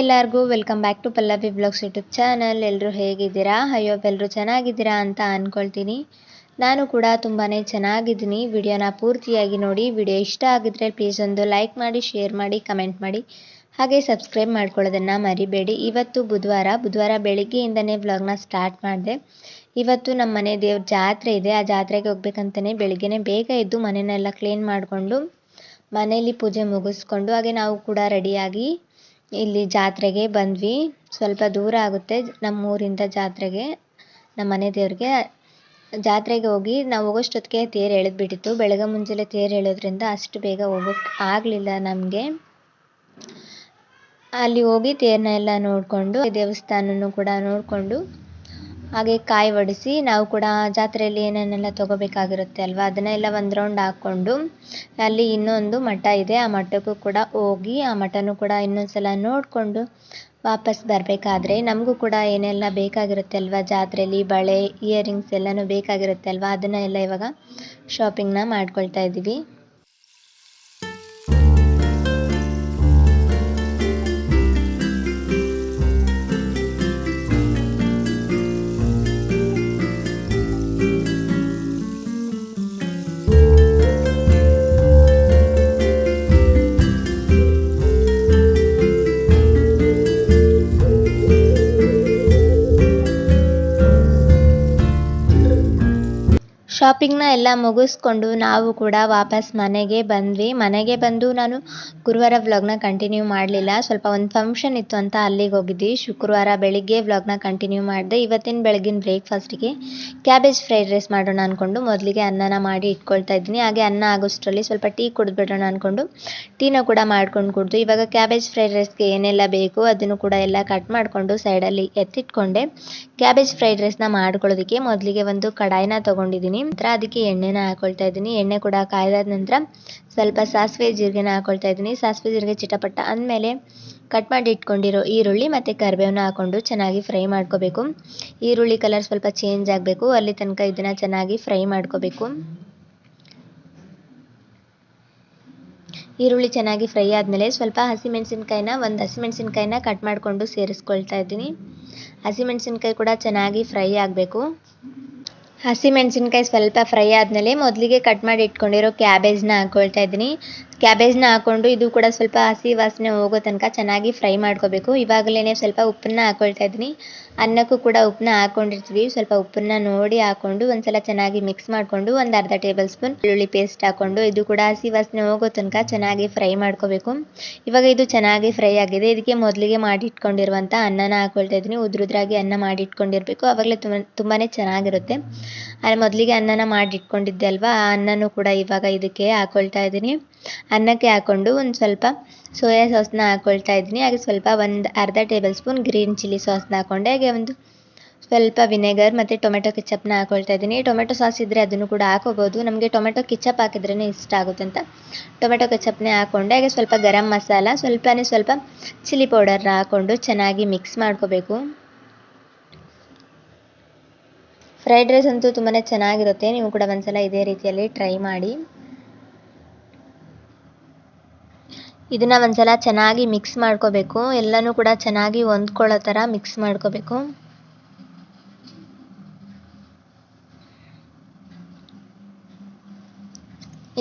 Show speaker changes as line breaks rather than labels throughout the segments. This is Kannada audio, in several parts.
ಎಲ್ಲರಿಗೂ welcome back to Pallavi blogs YouTube channel. ಎಲ್ಲರೂ ಹೇಗಿದ್ದೀರಾ? ಅಯ್ಯೋ ಎಲ್ಲರೂ ಚೆನ್ನಾಗಿದ್ದೀರಾ ಅಂತ ಅಂದ್ಕೊಳ್ತೀನಿ. ನಾನು ಕೂಡ ತುಂಬಾ ಚೆನ್ನಾಗಿದ್ದೀನಿ. ವಿಡಿಯೋನ ಪೂರ್ತಿಯಾಗಿ ನೋಡಿ. ವಿಡಿಯೋ ಇಷ್ಟ ಆಗಿದ್ರೆ ಪ್ಲೀಸ್ ಒಂದು ಲೈಕ್ ಮಾಡಿ, ಶೇರ್ ಮಾಡಿ, ಕಮೆಂಟ್ ಮಾಡಿ, ಹಾಗೆ ಸಬ್ಸ್ಕ್ರೈಬ್ ಮಾಡ್ಕೊಳ್ಳೋದನ್ನು ಮರಿಬೇಡಿ. ಇವತ್ತು ಬುಧವಾರ ಬೆಳಿಗ್ಗೆಯಿಂದನೇ ವ್ಲಾಗ್ನ ಸ್ಟಾರ್ಟ್ ಮಾಡಿದೆ. ಇವತ್ತು ನಮ್ಮ ಮನೆ ದೇವ್ರ ಜಾತ್ರೆ ಇದೆ. ಆ ಜಾತ್ರೆಗೆ ಹೋಗ್ಬೇಕಂತಲೇ ಬೆಳಿಗ್ಗೆನೇ ಬೇಗ ಎದ್ದು ಮನೆಯನ್ನೆಲ್ಲ ಕ್ಲೀನ್ ಮಾಡಿಕೊಂಡು ಮನೆಯಲ್ಲಿ ಪೂಜೆ ಮುಗಿಸ್ಕೊಂಡು ಹಾಗೆ ನಾವು ಕೂಡ ರೆಡಿಯಾಗಿ ಇಲ್ಲಿ ಜಾತ್ರೆಗೆ ಬಂದ್ವಿ. ಸ್ವಲ್ಪ ದೂರ ಆಗುತ್ತೆ ನಮ್ಮೂರಿಂದ ಜಾತ್ರೆಗೆ, ನಮ್ಮ ಮನೆ ದೇವ್ರಿಗೆ. ಜಾತ್ರೆಗೆ ಹೋಗಿ ನಾವು ಹೋಗೋಷ್ಟೊತ್ತಿಗೆ ತೇರು ಎಳೆದ್ಬಿಟ್ಟಿತ್ತು. ಬೆಳಗ್ಗೆ ಮುಂಜಾನೆ ತೇರು ಎಳೆಯೋದ್ರಿಂದ ಅಷ್ಟು ಬೇಗ ಹೋಗೋಕ್ಕೆ ಆಗಲಿಲ್ಲ ನಮಗೆ. ಅಲ್ಲಿ ಹೋಗಿ ತೇರನ್ನ ಎಲ್ಲ ನೋಡಿಕೊಂಡು ದೇವಸ್ಥಾನನೂ ಕೂಡ ನೋಡಿಕೊಂಡು ಹಾಗೆ ಕಾಯಿ ಒಡಿಸಿ ನಾವು ಕೂಡ ಜಾತ್ರೆಯಲ್ಲಿ ಏನೇನೆಲ್ಲ ತೊಗೋಬೇಕಾಗಿರುತ್ತೆ ಅಲ್ವಾ, ಅದನ್ನೆಲ್ಲ ಒಂದು ರೌಂಡ್ ಹಾಕ್ಕೊಂಡು ಅಲ್ಲಿ ಇನ್ನೊಂದು ಮಠ ಇದೆ, ಆ ಮಠಕ್ಕೂ ಕೂಡ ಹೋಗಿ ಆ ಮಠನೂ ಕೂಡ ಇನ್ನೊಂದ್ಸಲ ನೋಡಿಕೊಂಡು ವಾಪಸ್ ಬರಬೇಕಾದ್ರೆ ನಮಗೂ ಕೂಡ ಏನೆಲ್ಲ ಬೇಕಾಗಿರುತ್ತೆ ಅಲ್ವಾ ಜಾತ್ರೆಯಲ್ಲಿ, ಬಳೆ, ಇಯರಿಂಗ್ಸ್ ಎಲ್ಲನೂ ಬೇಕಾಗಿರುತ್ತೆ ಅಲ್ವಾ, ಅದನ್ನೆಲ್ಲ ಇವಾಗ ಶಾಪಿಂಗ್ನ ಮಾಡ್ಕೊಳ್ತಾ ಇದ್ದೀವಿ. ಶಾಪಿಂಗ್ನ ಎಲ್ಲ ಮುಗಿಸ್ಕೊಂಡು ನಾವು ಕೂಡ ವಾಪಸ್ ಮನೆಗೆ ಬಂದ್ವಿ. ಮನೆಗೆ ಬಂದು ನಾನು ಗುರುವಾರ ವ್ಲಾಗ್ನ ಕಂಟಿನ್ಯೂ ಮಾಡಲಿಲ್ಲ. ಸ್ವಲ್ಪ ಒಂದು ಫಂಕ್ಷನ್ ಇತ್ತು ಅಂತ ಅಲ್ಲಿಗೆ ಹೋಗಿದ್ವಿ. ಶುಕ್ರವಾರ ಬೆಳಿಗ್ಗೆ ವ್ಲಾಗ್ನ ಕಂಟಿನ್ಯೂ ಮಾಡಿದೆ. ಇವತ್ತಿನ ಬೆಳಗಿನ ಬ್ರೇಕ್ಫಾಸ್ಟಿಗೆ ಕ್ಯಾಬೇಜ್ ಫ್ರೈಡ್ ರೈಸ್ ಮಾಡೋಣ ಅಂದ್ಕೊಂಡು ಮೊದಲಿಗೆ ಅನ್ನನ ಮಾಡಿ ಇಟ್ಕೊಳ್ತಾ ಇದ್ದೀನಿ. ಹಾಗೆ ಅನ್ನ ಆಗೋಷ್ಟರಲ್ಲಿ ಸ್ವಲ್ಪ ಟೀ ಕುಡಿದ್ಬಿಡೋಣ ಅಂದ್ಕೊಂಡು ಟೀನ ಕೂಡ ಮಾಡ್ಕೊಂಡು ಕುಡಿದು ಇವಾಗ ಕ್ಯಾಬೇಜ್ ಫ್ರೈಡ್ ರೈಸ್ಗೆ ಏನೆಲ್ಲ ಬೇಕು ಅದನ್ನು ಕೂಡ ಎಲ್ಲ ಕಟ್ ಮಾಡಿಕೊಂಡು ಸೈಡಲ್ಲಿ ಎತ್ತಿಟ್ಕೊಂಡೆ. ಕ್ಯಾಬೇಜ್ ಫ್ರೈಡ್ ರೈಸ್ನ ಮಾಡ್ಕೊಳ್ಳೋದಕ್ಕೆ ಮೊದಲಿಗೆ ಒಂದು ಕಡಾಯಿನ ತೊಗೊಂಡಿದ್ದೀನಿ. ನಂತರ ಅದಕ್ಕೆ ಎಣ್ಣೆನ ಹಾಕೊಳ್ತಾ ಇದ್ದೀನಿ. ಎಣ್ಣೆ ಕೂಡ ಕಾಯ್ದಾದ ನಂತರ ಸ್ವಲ್ಪ ಸಾಸಿವೆ ಜೀರಿಗೆನ ಹಾಕೊಳ್ತಾ ಇದ್ದೀನಿ. ಸಾಸಿವೆ ಜೀರಿಗೆ ಚಿಟಪಟ್ಟ ಅಂದಮೇಲೆ ಕಟ್ ಮಾಡಿ ಇಟ್ಕೊಂಡಿರೋ ಈರುಳ್ಳಿ ಮತ್ತು ಕರಿಬೇವನ್ನ ಹಾಕ್ಕೊಂಡು ಚೆನ್ನಾಗಿ ಫ್ರೈ ಮಾಡ್ಕೋಬೇಕು. ಈರುಳ್ಳಿ ಕಲರ್ ಸ್ವಲ್ಪ ಚೇಂಜ್ ಆಗಬೇಕು, ಅಲ್ಲಿ ತನಕ ಇದನ್ನು ಚೆನ್ನಾಗಿ ಫ್ರೈ ಮಾಡ್ಕೋಬೇಕು. ಈರುಳ್ಳಿ ಚೆನ್ನಾಗಿ ಫ್ರೈ ಆದಮೇಲೆ ಸ್ವಲ್ಪ ಒಂದು ಹಸಿಮೆಣಸಿನ್ಕಾಯಿನ ಕಟ್ ಮಾಡಿಕೊಂಡು ಸೇರಿಸ್ಕೊಳ್ತಾ ಇದ್ದೀನಿ. ಹಸಿಮೆಣಸಿನ್ಕಾಯಿ ಕೂಡ ಚೆನ್ನಾಗಿ ಫ್ರೈ ಆಗಬೇಕು. ಹಸಿಮೆಣಸಿನ್ಕಾಯಿ ಸ್ವಲ್ಪ ಫ್ರೈ ಆದಮೇಲೆ ಮೊದಲಿಗೆ ಕಟ್ ಮಾಡಿ ಇಟ್ಕೊಂಡಿರೋ ಕ್ಯಾಬೇಜ್ನ ಹಾಕ್ಕೊಳ್ತಾ ಇದ್ದೀನಿ. ಕ್ಯಾಬೇಜ್ನ ಹಾಕ್ಕೊಂಡು ಇದು ಕೂಡ ಸ್ವಲ್ಪ ಹಸಿ ವಾಸನೆ ಹೋಗೋ ತನಕ ಚೆನ್ನಾಗಿ ಫ್ರೈ ಮಾಡ್ಕೋಬೇಕು. ಇವಾಗಲೇ ಸ್ವಲ್ಪ ಉಪ್ಪನ್ನ ಹಾಕ್ಕೊಳ್ತಾ ಇದ್ದೀನಿ. ಅನ್ನಕ್ಕೂ ಕೂಡ ಉಪ್ಪನ್ನ ಹಾಕ್ಕೊಂಡಿರ್ತೀವಿ. ಸ್ವಲ್ಪ ಉಪ್ಪನ್ನ ನೋಡಿ ಹಾಕ್ಕೊಂಡು ಒಂದ್ಸಲ ಚೆನ್ನಾಗಿ ಮಿಕ್ಸ್ ಮಾಡಿಕೊಂಡು ಒಂದು ಅರ್ಧ ಟೇಬಲ್ ಸ್ಪೂನ್ ಬೆಳ್ಳುಳ್ಳಿ ಪೇಸ್ಟ್ ಹಾಕ್ಕೊಂಡು ಇದು ಕೂಡ ಹಸಿ ವಾಸನೆ ಹೋಗೋ ತನಕ ಚೆನ್ನಾಗಿ ಫ್ರೈ ಮಾಡ್ಕೋಬೇಕು. ಇವಾಗ ಇದು ಚೆನ್ನಾಗಿ ಫ್ರೈ ಆಗಿದೆ. ಇದಕ್ಕೆ ಮೊದಲಿಗೆ ಮಾಡಿ ಇಟ್ಕೊಂಡಿರುವಂಥ ಅನ್ನನ ಹಾಕ್ಕೊಳ್ತಾ ಇದ್ದೀನಿ. ಉದ್ರುದ್ರಾಗಿ ಅನ್ನ ಮಾಡಿ ಇಟ್ಕೊಂಡಿರಬೇಕು, ಆವಾಗಲೇ ತುಂಬಾ ಚೆನ್ನಾಗಿರುತ್ತೆ. ಮೊದಲಿಗೆ ಅನ್ನನ ಮಾಡಿ ಇಟ್ಕೊಂಡಿದ್ದೆ ಅಲ್ವಾ, ಆ ಅನ್ನನೂ ಕೂಡ ಇವಾಗ ಇದಕ್ಕೆ ಹಾಕ್ಕೊಳ್ತಾ ಇದ್ದೀನಿ. ಅನ್ನಕ್ಕೆ ಹಾಕ್ಕೊಂಡು ಒಂದು ಸ್ವಲ್ಪ ಸೋಯಾ ಸಾಸ್ನ ಹಾಕ್ಕೊಳ್ತಾ ಇದ್ದೀನಿ. ಹಾಗೆ ಸ್ವಲ್ಪ ಒಂದು ಅರ್ಧ ಟೇಬಲ್ ಸ್ಪೂನ್ ಗ್ರೀನ್ ಚಿಲ್ಲಿ ಸಾಸ್ನ ಹಾಕ್ಕೊಂಡೆ. ಹಾಗೆ ಒಂದು ಸ್ವಲ್ಪ ವಿನೆಗರ್ ಮತ್ತು ಟೊಮೆಟೊ ಕೆಚಪ್ನ ಹಾಕ್ಕೊಳ್ತಾ ಇದ್ದೀನಿ. ಟೊಮೆಟೊ ಸಾಸ್ ಇದ್ದರೆ ಅದನ್ನು ಕೂಡ ಹಾಕೋಬೋದು. ನಮಗೆ ಟೊಮೆಟೊ ಕೆಚಪ್ ಹಾಕಿದ್ರೇ ಇಷ್ಟ ಆಗುತ್ತೆ ಅಂತ ಟೊಮೆಟೊ ಕೆಚಪ್ನೇ ಹಾಕ್ಕೊಂಡೆ. ಹಾಗೆ ಸ್ವಲ್ಪ ಗರಂ ಮಸಾಲ, ಸ್ವಲ್ಪ ಚಿಲ್ಲಿ ಪೌಡರ್ನ ಹಾಕ್ಕೊಂಡು ಚೆನ್ನಾಗಿ ಮಿಕ್ಸ್ ಮಾಡ್ಕೋಬೇಕು. ಫ್ರೈಡ್ ರೈಸ್ ಅಂತೂ ತುಂಬಾ ಚೆನ್ನಾಗಿರುತ್ತೆ. ನೀವು ಕೂಡ ಒಂದ್ಸಲ ಇದೇ ರೀತಿಯಲ್ಲಿ ಟ್ರೈ ಮಾಡಿ. ಇದನ್ನು ಒಂದ್ಸಲ ಚೆನ್ನಾಗಿ ಮಿಕ್ಸ್ ಮಾಡ್ಕೋಬೇಕು. ಎಲ್ಲನೂ ಕೂಡ ಚೆನ್ನಾಗಿ ಹೊಂದ್ಕೊಳ್ಳೋ ಥರ ಮಿಕ್ಸ್ ಮಾಡ್ಕೋಬೇಕು.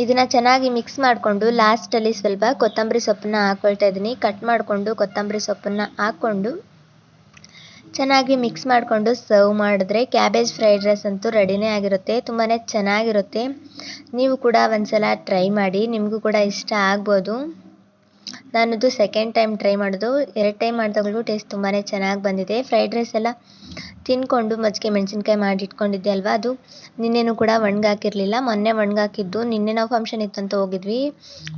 ಇದನ್ನು ಚೆನ್ನಾಗಿ ಮಿಕ್ಸ್ ಮಾಡಿಕೊಂಡು ಲಾಸ್ಟಲ್ಲಿ ಸ್ವಲ್ಪ ಕೊತ್ತಂಬರಿ ಸೊಪ್ಪನ್ನ ಹಾಕ್ಕೊಳ್ತಾ ಇದ್ದೀನಿ. ಕಟ್ ಮಾಡಿಕೊಂಡು ಕೊತ್ತಂಬರಿ ಸೊಪ್ಪನ್ನ ಹಾಕ್ಕೊಂಡು ಚೆನ್ನಾಗಿ ಮಿಕ್ಸ್ ಮಾಡಿಕೊಂಡು ಸರ್ವ್ ಮಾಡಿದ್ರೆ ಕ್ಯಾಬೇಜ್ ಫ್ರೈಡ್ ರೈಸ್ ಅಂತೂ ರೆಡಿನೇ ಆಗಿರುತ್ತೆ. ತುಂಬಾ ಚೆನ್ನಾಗಿರುತ್ತೆ. ನೀವು ಕೂಡ ಒಂದ್ಸಲ ಟ್ರೈ ಮಾಡಿ, ನಿಮಗೂ ಕೂಡ ಇಷ್ಟ ಆಗ್ಬೋದು. ನಾನದು ಸೆಕೆಂಡ್ ಟೈಮ್ ಟ್ರೈ ಮಾಡೋದು. 2 ಟೈಮ್ ಮಾಡಿದಾಗಲೂ ಟೇಸ್ಟ್ ತುಂಬಾ ಚೆನ್ನಾಗಿ ಬಂದಿದೆ. ಫ್ರೈಡ್ ರೈಸ್ ಎಲ್ಲ ತಿನ್ಕೊಂಡು ಮಜ್ಜಿಗೆ ಮೆಣಸಿನ್ಕಾಯಿ ಮಾಡಿ ಇಟ್ಕೊಂಡಿದ್ದೆ ಅಲ್ವಾ, ಅದು ನಿನ್ನೆನೂ ಕೂಡ ಒಣಗಾಕಿರಲಿಲ್ಲ. ಮೊನ್ನೆ ಒಣಗಾಕಿದ್ದು, ನಿನ್ನೆ ನಾವು ಫಂಕ್ಷನ್ ಇತ್ತು ಅಂತ ಹೋಗಿದ್ವಿ,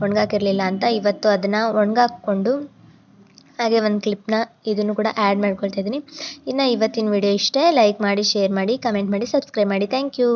ಒಣಗಾಕಿರಲಿಲ್ಲ ಅಂತ ಇವತ್ತು ಅದನ್ನು ಒಣಗಾಕ್ಕೊಂಡು ಹಾಗೆ ಒಂದು ಕ್ಲಿಪ್ನ ಇದನ್ನು ಕೂಡ ಆ್ಯಡ್ ಮಾಡ್ಕೊಳ್ತಾ ಇದ್ದೀನಿ. ಇನ್ನು ಇವತ್ತಿನ ವಿಡಿಯೋ ಇಷ್ಟೇ. ಲೈಕ್ ಮಾಡಿ, ಶೇರ್ ಮಾಡಿ, ಕಮೆಂಟ್ ಮಾಡಿ, ಸಬ್ಸ್ಕ್ರೈಬ್ ಮಾಡಿ. Thank you.